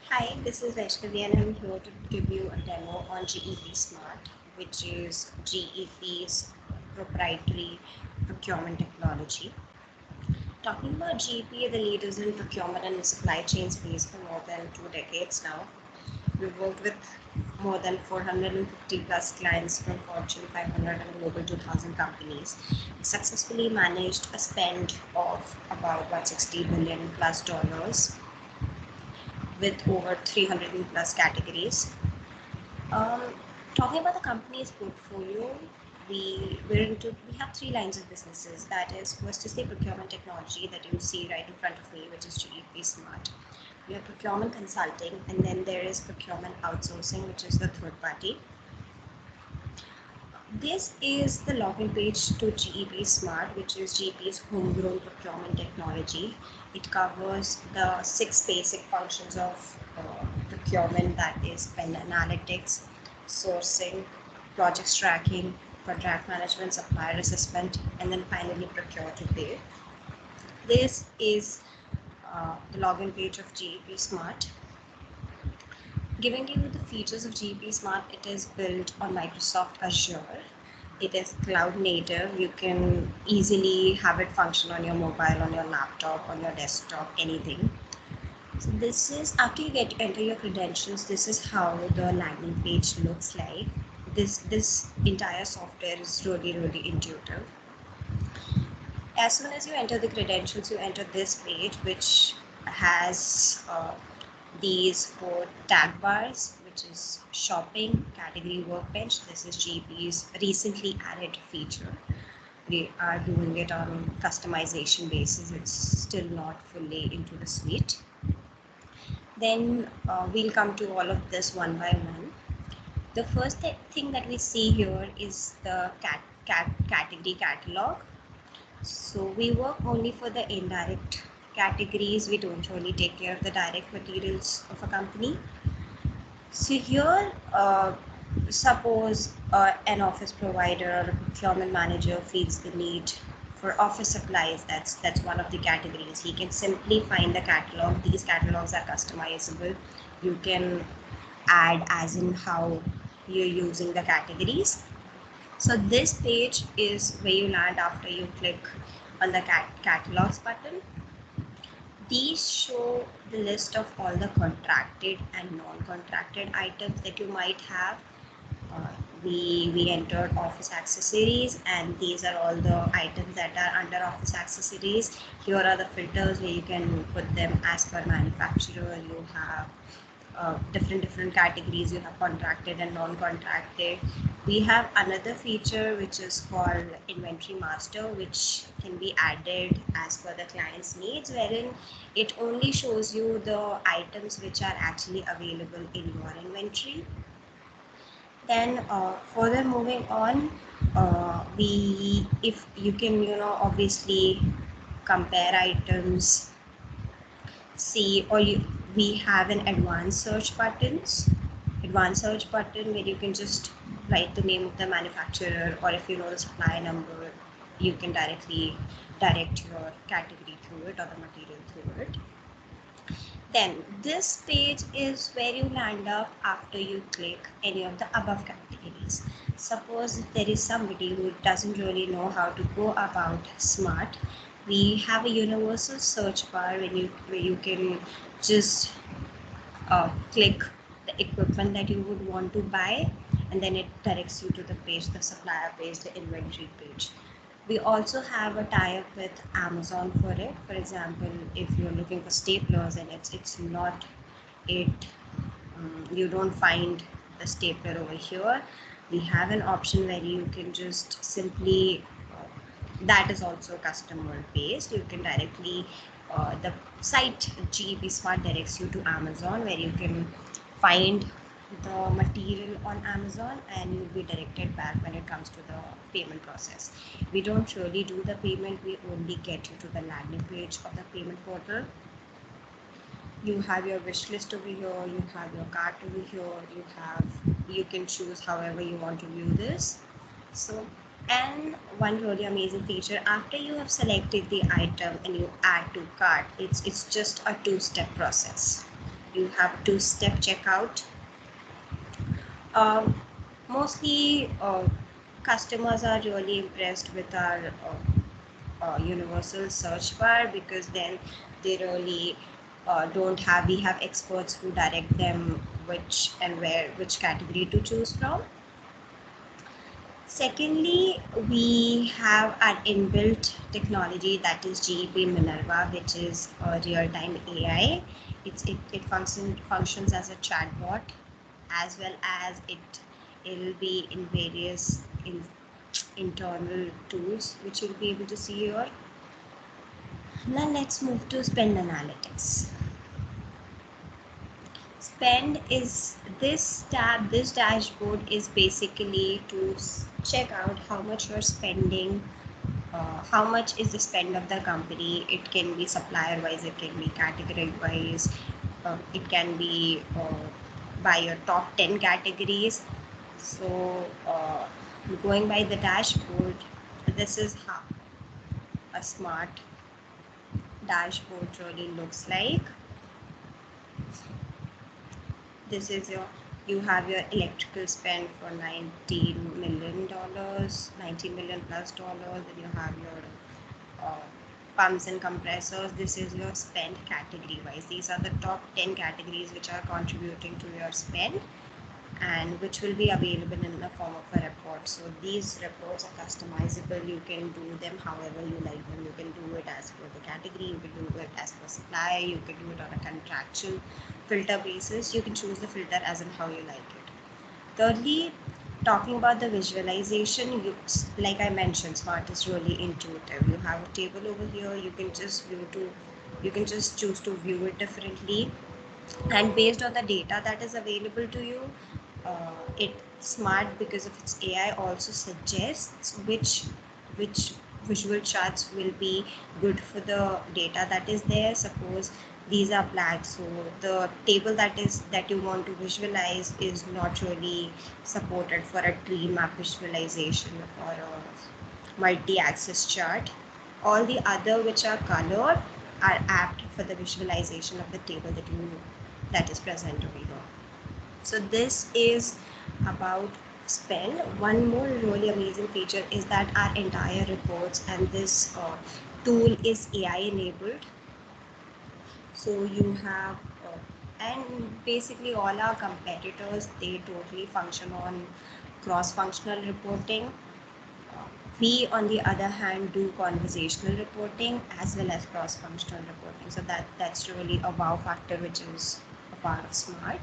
Hi, this is Vaishnavi and I'm here to give you a demo on GEP Smart, which is GEP's proprietary procurement technology. Talking about GEP, the leaders in procurement and supply chain space for more than 2 decades now. We've worked with more than 450 plus clients from Fortune 500 and Global 2000 companies. Successfully managed a spend of about 160 billion plus dollars with over 300 plus categories. Um, Talking about the company's portfolio, we have three lines of businesses. That is, first is the procurement technology that you see right in front of me, which is GEP Smart. We have procurement consulting, and then there is procurement outsourcing, which is the third party. This is the login page to GEP Smart, which is GEP's homegrown procurement technology. It covers the six basic functions of procurement, that is spend analytics, sourcing, project tracking, contract management, supplier assessment, and then finally procure to pay. This is the login page of GEP Smart. Giving you the features of GEP Smart, it is built on Microsoft Azure. It is cloud native. You can easily have it function on your mobile, on your laptop, on your desktop, anything. So this is after you enter your credentials, this is how the landing page looks like. This entire software is really intuitive. As soon as you enter the credentials, you enter this page, which has these four tag bars, which is shopping, category, workbench. This is GEP's recently added feature. We are doing it on customization basis. It's still not fully into the suite. Then we'll come to all of this one by one. The first thing that we see here is the category catalog. So we work only for the indirect categories. We don't really take care of the direct materials of a company. So here, suppose an office provider or a procurement manager feels the need for office supplies. That's one of the categories. He can simply find the catalog. These catalogs are customizable. You can add as in how you're using the categories. So this page is where you land after you click on the catalogs button. These show the list of all the contracted and non-contracted items that you might have. We entered office accessories, and these are all the items that are under office accessories. Here are the filters where you can put them as per manufacturer. You have different categories. You have contracted and non-contracted. We have another feature which is called inventory master, which can be added as per the client's needs, wherein it only shows you the items which are actually available in your inventory. Then further moving on, if you can obviously compare items, see, we have an advanced search button where you can just write the name of the manufacturer, or if you know the supply number, you can directly direct your category through it or the material through it. Then this page is where you land up after you click any of the above categories. Suppose if there is somebody who doesn't really know how to go about Smart, we have a universal search bar where you can just click the equipment that you would want to buy, and then it directs you to the page, the supplier page, the inventory page. We also have a tie-up with Amazon for it. For example, if you're looking for staplers and it's not it, you don't find the stapler over here, we have an option where you can just simply that is also customer based. You can directly the site GEP Smart directs you to Amazon, where you can find the material on Amazon, and you'll be directed back when it comes to the payment process. We don't really do the payment, we only get you to the landing page of the payment portal. You have your wish list over here, you have your cart over here, you can choose however you want to view this. So, and one really amazing feature, after you have selected the item and you add to cart, it's just a two-step process. you have two-step checkout. Mostly customers are really impressed with our universal search bar, because then they really we have experts who direct them which category to choose from. Secondly, we have our inbuilt technology, that is GEP Minerva, which is a real-time AI. It functions as a chatbot, as well as it'll be in various internal tools, which you'll be able to see here. Now let's move to spend analytics. Spend is this dashboard is basically to check out how much you're spending, how much is the spend of the company. It can be supplier wise, it can be category wise, it can be by your top 10 categories. So going by the dashboard, this is how a smart dashboard really looks like. This is you have your electrical spend for $19 million, $19 million plus dollars. Then you have your pumps and compressors. This is your spend category wise. These are the top 10 categories which are contributing to your spend, and which will be available in the form of a report. So these reports are customizable. You can do them however you like them. You can do it as per the category, you can do it as per supplier, you can do it on a contractual filter basis. You can choose the filter as in how you like it. Thirdly, talking about the visualization, like I mentioned, Smart is really intuitive. You have a table over here. You can just choose to view it differently, and based on the data that is available to you, it Smart, because of its AI, also suggests which visual charts will be good for the data that is there. Suppose these are black, so the table that you want to visualize is not really supported for a tree map visualization or a multi-axis chart. All the other which are colored are apt for the visualization of the table that is present over here. So this is about spend. One more really amazing feature is that our entire reports and this tool is AI enabled. So you have and basically all our competitors, they totally function on cross-functional reporting. We, on the other hand, do conversational reporting as well as cross-functional reporting. So that's really a wow factor, which is a part of Smart.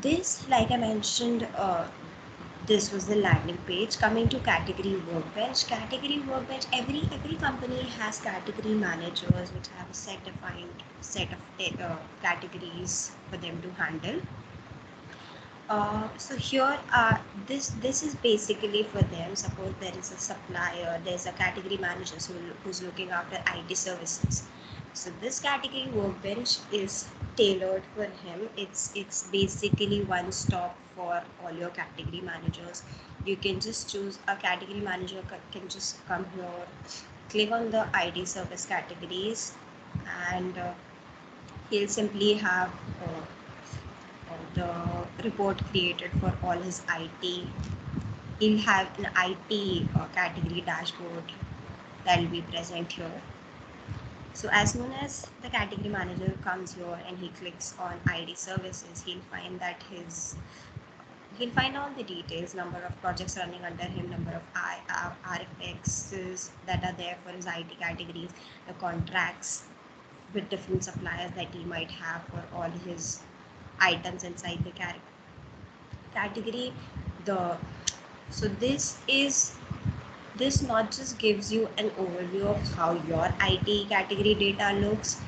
This, like I mentioned, this was the landing page. Coming to category workbench. Category workbench, every company has category managers which have a defined set of categories for them to handle. So here, this is basically for them. Suppose there is a supplier, there's a category manager who's looking after IT services. So this category workbench is tailored for him. It's basically one stop for all your category managers. You can just choose a category manager, can just come here, click on the IT service categories, and he'll simply have the report created for all his IT. He'll have an IT category dashboard that will be present here. So as soon as the category manager comes here and he clicks on IT services, he'll find all the details, number of projects running under him, number of RFXs that are there for his IT categories, the contracts with different suppliers that he might have for all his items inside the category. So this not just gives you an overview of how your IT category data looks,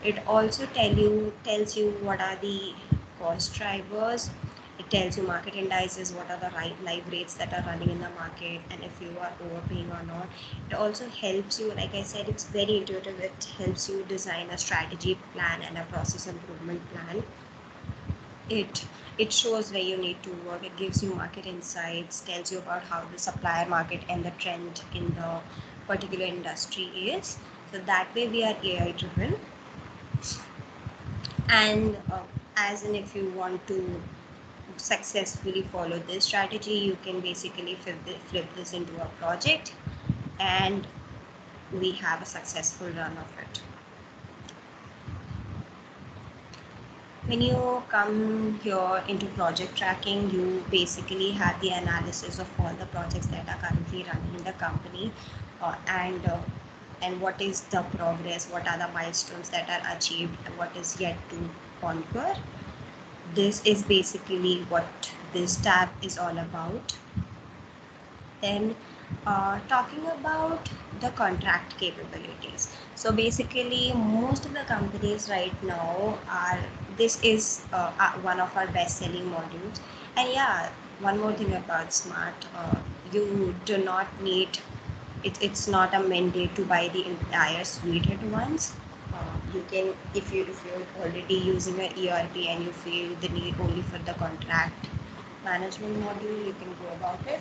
it also tells you what are the cost drivers. It tells you market indices, what are the live rates that are running in the market, and if you are overpaying or not. It also helps you, like I said, it's very intuitive. It helps you design a strategy plan and a process improvement plan. It shows where you need to work. It gives you market insights, tells you about how the supplier market and the trend in the particular industry is. So that way we are AI driven. And as in, if you want to successfully follow this strategy, you can basically flip this into a project, and we have a successful run of it. When you come here into project tracking, you basically have the analysis of all the projects that are currently running in the company, and what is the progress, what are the milestones that are achieved, and what is yet to conquer. This is basically what this tab is all about. Then talking about the contract capabilities. So basically, most of the companies right now this is one of our best selling modules. And yeah, one more thing about Smart, you do not need, it's not a mandate to buy the entire suite at once. You can, if you're already using an ERP and you feel the need only for the contract management module, you can go about it.